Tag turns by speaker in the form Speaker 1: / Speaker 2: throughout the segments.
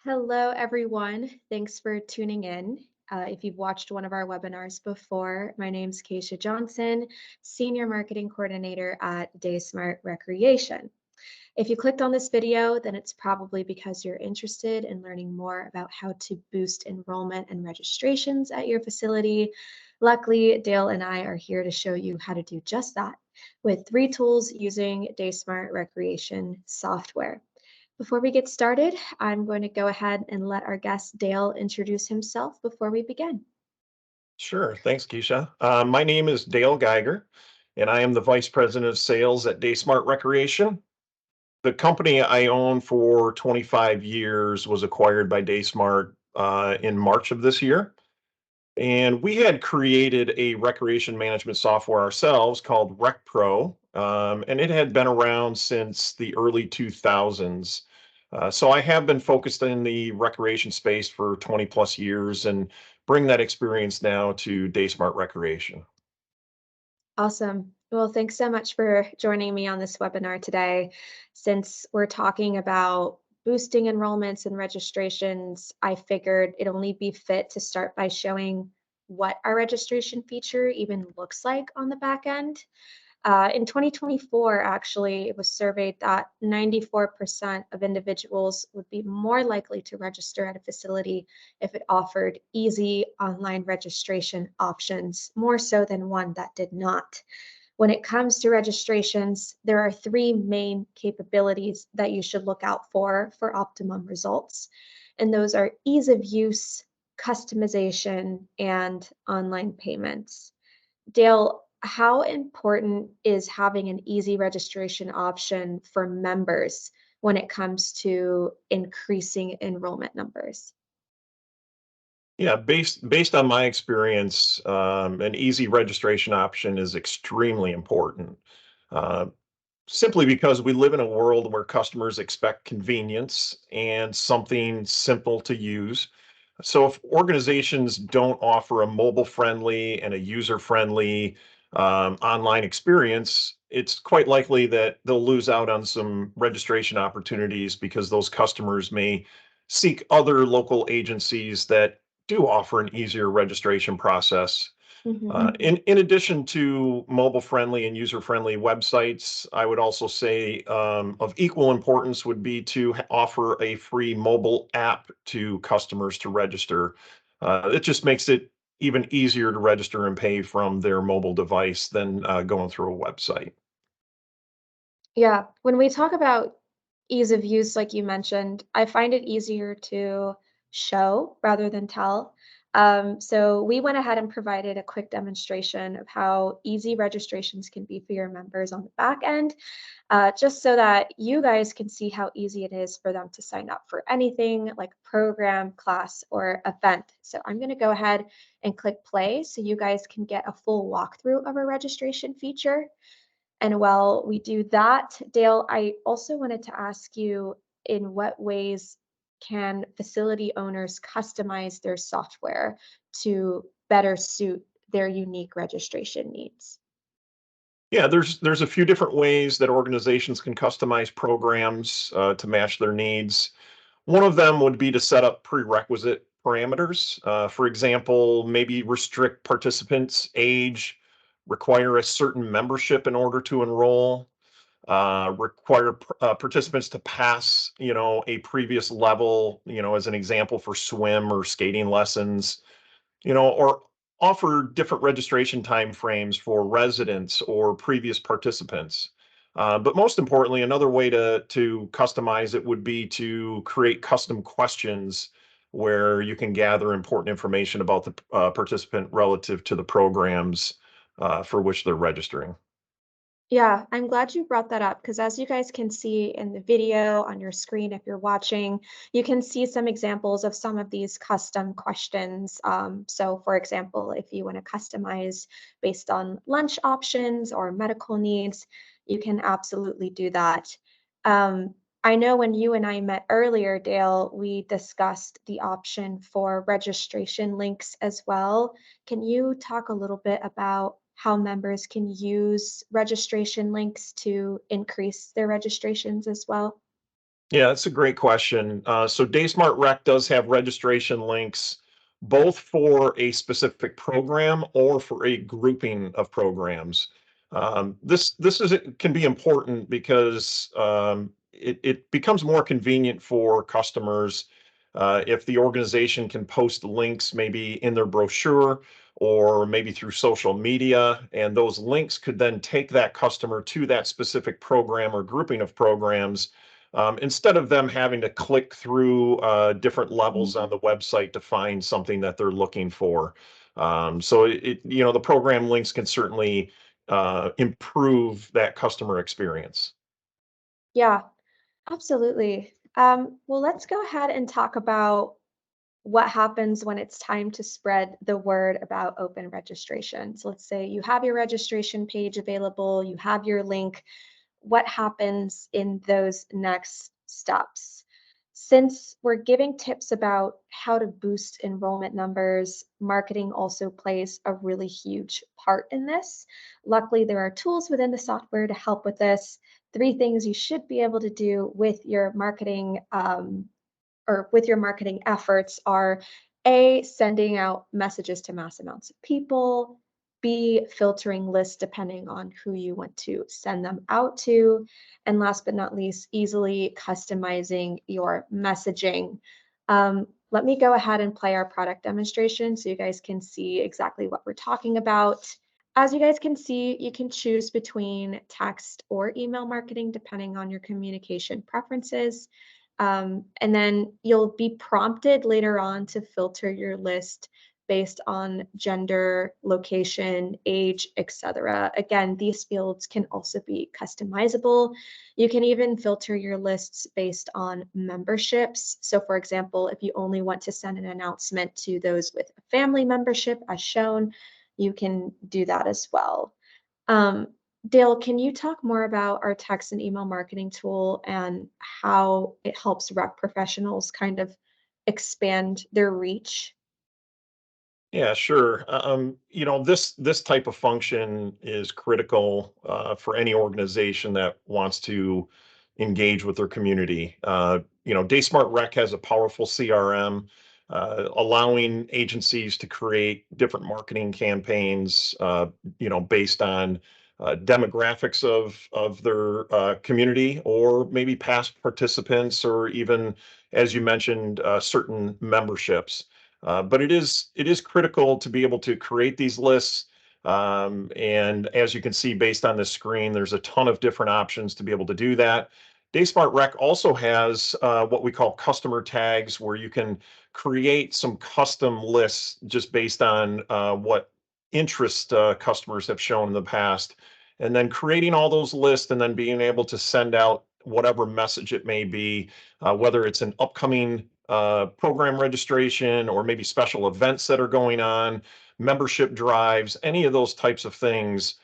Speaker 1: Hello, everyone. Thanks for tuning in. If you've watched one of our webinars before, my name's Keisha Johnson, Senior Marketing Coordinator at DaySmart Recreation. If you clicked on this video, then it's probably because you're interested in learning more about how to boost enrollment and registrations at your facility. Luckily, Dale and I are here to show you how to do just that with three tools using DaySmart Recreation software. Before we get started, I'm going to go ahead and let our guest Dale introduce himself before we begin.
Speaker 2: Sure. Thanks, Keisha. My name is Dale Geiger, and I am the Vice President of Sales at DaySmart Recreation. The company I own for 25 years was acquired by DaySmart in March of this year. And we had created a recreation management software ourselves called RecPro, and it had been around since the early 2000s. So I have been focused in the recreation space for 20 plus years and bring that experience now to DaySmart Recreation.
Speaker 1: Awesome. Well, thanks so much for joining me on this webinar today. Since we're talking about boosting enrollments and registrations, I figured it'd only be fit to start by showing what our registration feature even looks like on the back end. In 2024, actually, it was surveyed that 94% of individuals would be more likely to register at a facility if it offered easy online registration options, more so than one that did not. When it comes to registrations, there are three main capabilities that you should look out for optimum results. And those are ease of use, customization, and online payments. Dale, how important is having an easy registration option for members when it comes to increasing enrollment numbers?
Speaker 2: Yeah, based on my experience, an easy registration option is extremely important. Uh, Simply because we live in a world where customers expect convenience and something simple to use. So if organizations don't offer a mobile friendly and a user friendly online experience, it's quite likely that they'll lose out on some registration opportunities because those customers may seek other local agencies that do offer an easier registration process.
Speaker 1: Mhm.
Speaker 2: In addition to mobile friendly and user friendly websites, I would also say of equal importance would be to offer a free mobile app to customers to register. It just makes it even easier to register and pay from their mobile device than going through a website.
Speaker 1: Yeah, when we talk about ease of use, like you mentioned, I find it easier to show rather than tell. So we went ahead and provided a quick demonstration of how easy registrations can be for your members on the back end, just so that you guys can see how easy it is for them to sign up for anything like program, class, or event. So I'm going to go ahead and click play so you guys can get a full walkthrough of our registration feature. And while we do that, Dale, I also wanted to ask you, in what ways can facility owners customize their software to better suit their unique registration needs?
Speaker 2: Yeah, there's a few different ways that organizations can customize programs to match their needs. One of them would be to set up prerequisite parameters. For example, maybe restrict participants' age, require a certain membership in order to enroll, require participants to pass, a previous level, as an example for swim or skating lessons, or offer different registration timeframes for residents or previous participants. But most importantly, another way to customize it would be to create custom questions where you can gather important information about the participant relative to the programs for which they're registering.
Speaker 1: Yeah, I'm glad you brought that up because as you guys can see in the video on your screen, if you're watching, you can see some examples of some of these custom questions. So, for example, if you want to customize based on lunch options or medical needs, you can absolutely do that. Um, I know when you and I met earlier, Dale, we discussed the option for registration links as well. Can you talk a little bit about how members can use registration links to increase their registrations as well?
Speaker 2: Yeah, that's a great question. So DaySmart Rec does have registration links both for a specific program or for a grouping of programs. This is it can be important because it becomes more convenient for customers if the organization can post links maybe in their brochure or maybe through social media, and those links could then take that customer to that specific program or grouping of programs instead of them having to click through different levels on the website to find something that they're looking for. The program links can certainly improve that customer experience.
Speaker 1: Yeah, absolutely. Well, let's go ahead and talk about what happens when it's time to spread the word about open registration. So let's say you have your registration page available, you have your link. What happens in those next steps? Since we're giving tips about how to boost enrollment numbers, marketing also plays a really huge part in this. Luckily, there are tools within the software to help with this. Three things you should be able to do with your marketing or with your marketing efforts are A, sending out messages to mass amounts of people, B, filtering lists depending on who you want to send them out to, and last but not least, easily customizing your messaging. Let me go ahead and play our product demonstration so you guys can see exactly what we're talking about. As you guys can see, you can choose between text or email marketing depending on your communication preferences. And then you'll be prompted later on to filter your list based on gender, location, age, etc. Again, these fields can also be customizable. You can even filter your lists based on memberships. So, for example, if you only want to send an announcement to those with a family membership, as shown, you can do that as well. Um, Dale, can you talk more about our text and email marketing tool and how it helps rec professionals kind of expand their reach?
Speaker 2: Yeah, sure. This type of function is critical for any organization that wants to engage with their community. DaySmart Rec has a powerful CRM, allowing agencies to create different marketing campaigns, based on demographics of their community, or maybe past participants, or even, as you mentioned, certain memberships. But it is critical to be able to create these lists. And as you can see based on this screen, there's a ton of different options to be able to do that. DaySmart Rec also has what we call customer tags, where you can create some custom lists just based on what interest customers have shown in the past. And then creating all those lists and then being able to send out whatever message it may be, whether it's an upcoming program registration or maybe special events that are going on, membership drives, any of those types of things,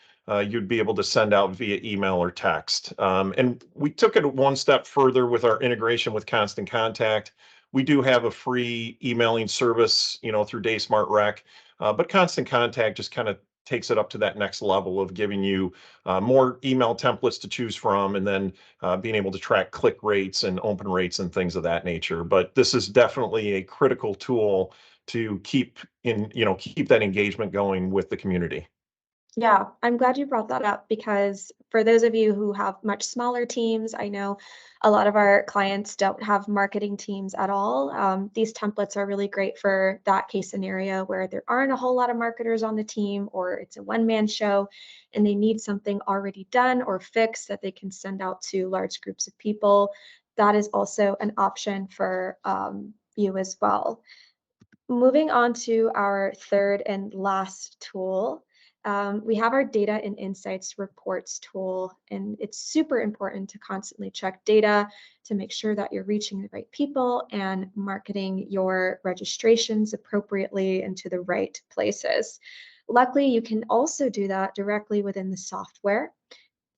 Speaker 2: you'd be able to send out via email or text. And we took it one step further with our integration with Constant Contact. We do have a free emailing service, through DaySmart Rec, but Constant Contact just kind of takes it up to that next level of giving you more email templates to choose from, and then being able to track click rates and open rates and things of that nature. But this is definitely a critical tool to keep that engagement going with the community.
Speaker 1: Yeah, I'm glad you brought that up because for those of you who have much smaller teams, I know a lot of our clients don't have marketing teams at all. These templates are really great for that case scenario where there aren't a whole lot of marketers on the team, or it's a one-man show and they need something already done or fixed that they can send out to large groups of people. That is also an option for you as well. Moving on to our third and last tool, we have our data and insights reports tool, and it's super important to constantly check data to make sure that you're reaching the right people and marketing your registrations appropriately into the right places. Luckily, you can also do that directly within the software.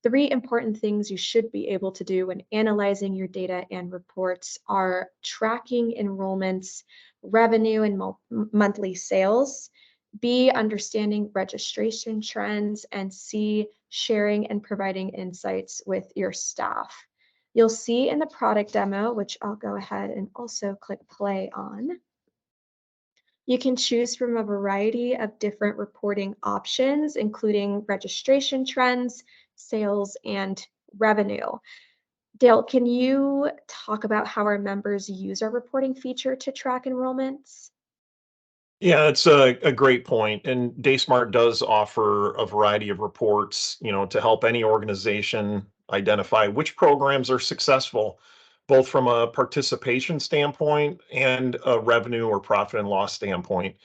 Speaker 1: Three important things you should be able to do when analyzing your data and reports are tracking enrollments, revenue, and monthly sales. B, understanding registration trends, and C, sharing and providing insights with your staff. You'll see in the product demo, which I'll go ahead and also click play on, you can choose from a variety of different reporting options, including registration trends, sales, and revenue. Dale, can you talk about how our members use our reporting feature to track enrollments?
Speaker 2: Yeah, it's a great point. And DaySmart does offer a variety of reports, to help any organization identify which programs are successful, both from a participation standpoint and a revenue or profit and loss standpoint.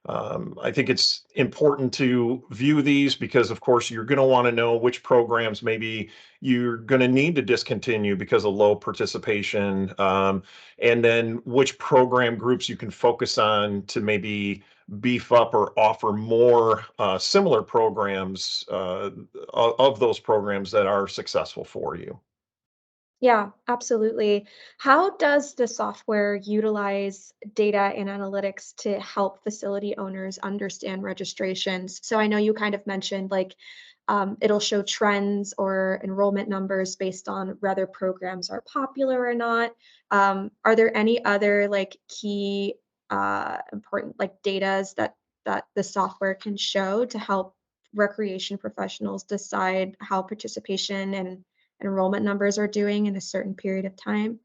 Speaker 2: I think it's important to view these because, of course, you're going to want to know which programs maybe you're going to need to discontinue because of low participation. And then which program groups you can focus on to maybe beef up or offer more similar programs of those programs that are successful for you.
Speaker 1: Yeah, absolutely. How does the software utilize data and analytics to help facility owners understand registrations? So I know you kind of mentioned like it'll show trends or enrollment numbers based on whether programs are popular or not. Are there any other like key important like datas that the software can show to help recreation professionals decide how participation and enrollment numbers are doing in a certain period of time?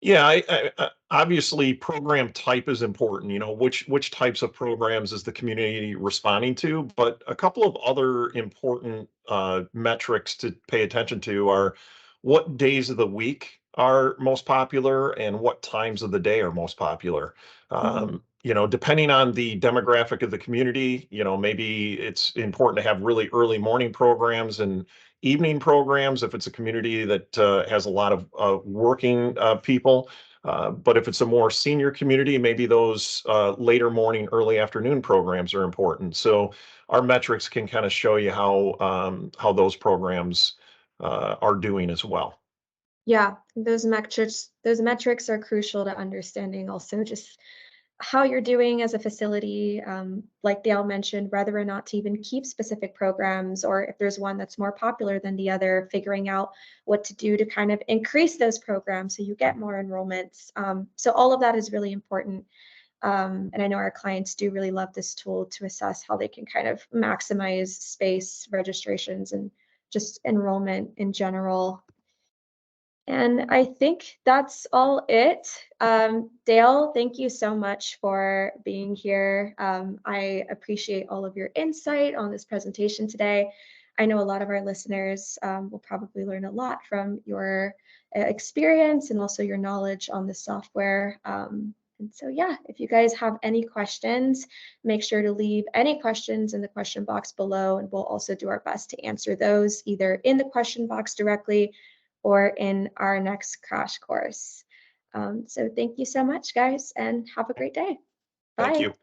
Speaker 2: Yeah, obviously program type is important. Which types of programs is the community responding to? But a couple of other important metrics to pay attention to are what days of the week are most popular and what times of the day are most popular.
Speaker 1: Mhm.
Speaker 2: Depending on the demographic of the community, maybe it's important to have really early morning programs and evening programs if it's a community that has a lot of working people. But if it's a more senior community, maybe those later morning, early afternoon programs are important. So our metrics can kind of show you how those programs are doing as well.
Speaker 1: Yeah, those metrics are crucial to understanding also just how you're doing as a facility, like Dale mentioned, whether or not to even keep specific programs, or if there's one that's more popular than the other, figuring out what to do to kind of increase those programs so you get more enrollments. So all of that is really important. And I know our clients do really love this tool to assess how they can kind of maximize space, registrations, and just enrollment in general. And I think that's all it. Dale, thank you so much for being here. I appreciate all of your insight on this presentation today. I know a lot of our listeners will probably learn a lot from your experience and also your knowledge on the software. And so, yeah, if you guys have any questions, make sure to leave any questions in the question box below, and we'll also do our best to answer those either in the question box directly or in our next crash course. So thank you so much, guys, and have a great day.
Speaker 2: Thank
Speaker 1: Bye.
Speaker 2: you.